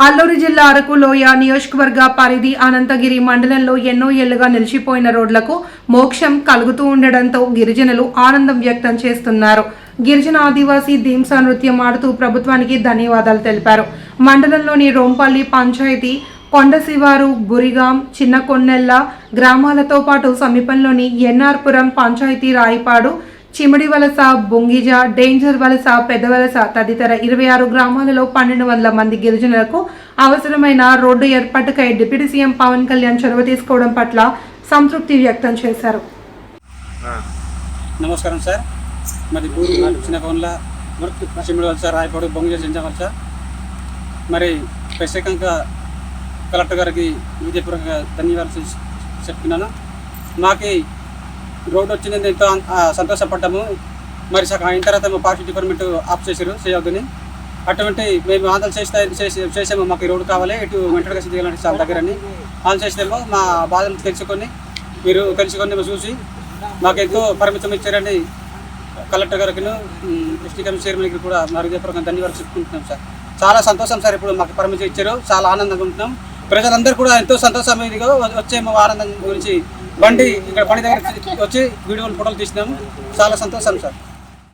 అల్లూరు జిల్లా అరకు లోయ నియోజకవర్గ పరిధి అనంతగిరి మండలంలో ఎన్నో ఏళ్లుగా నిలిచిపోయిన రోడ్లకు మోక్షం కలుగుతూ ఉండడంతో గిరిజనులు ఆనందం వ్యక్తం చేస్తున్నారు. గిరిజన ఆదివాసీ ధీంసా నృత్యం ఆడుతూ ప్రభుత్వానికి ధన్యవాదాలు తెలిపారు. మండలంలోని రోంపల్లి పంచాయతీ కొండశివారు, బురిగాం, చిన్న కొన్నెల్ల గ్రామాలతో పాటు సమీపంలోని ఎన్ఆర్పురం పంచాయతీ రాయిపాడు, చిమిడి వలస, బొంగిజ, డేంజర్ వలస, పెద్దవలస తదితర 26 గ్రామాలలో 1200 మంది గిరిజనులకు అవసరమైన రోడ్డు ఏర్పాటుకై డిప్యూటీ సీఎం పవన్ కళ్యాణ్ చొరవ తీసుకోవడం పట్ల సంతృప్తి వ్యక్తం చేశారు. నమస్కారం సార్. మరి చిన్న పవన్ల చిమిడి వలస, రాయపాడు, బొంగిజ, డేంజర్ వలస మరి ప్రత్యేకంగా కలెక్టర్ గారికి విజయపూర్వక ధన్యవాదాలు చెప్తున్నాను. మాకు రోడ్డు వచ్చింది ఎంతో సంతోషపడ్డాము. మరి సగం అయిన తర్వాత మా పార్టీ డిపార్ట్మెంట్ ఆఫ్ చేశారు చేయొద్దని. అటువంటి మేము ఆందోళన చేసాము. మాకు ఈ రోడ్డు కావాలి, ఇటు వెంటనే దిగాలంటే చాలా దగ్గరని ఆందోళన చేసేమో మా బాధలు తెలుసుకొని చూసి మాకు ఎంతో పరిమితం ఇచ్చారని కలెక్టర్ గారికి, డిస్ట్రిక్ట్ కమిషనర్ చైర్మన్కి కూడా మా హృదయపూర్వకంగా ధన్యవాదాలు చెప్పుకుంటున్నాం సార్. చాలా సంతోషం సార్. ఇప్పుడు మాకు పరిమితం ఇచ్చారు, చాలా ఆనందంగా ఉంటున్నాం. ప్రజలందరూ కూడా ఎంతో సంతోషంగా వచ్చేమో ఆనందం గురించి బండి దగ్గర వచ్చి వీడియోలు ఫోటోలు తీసినాము. చాలా సంతోషం సార్.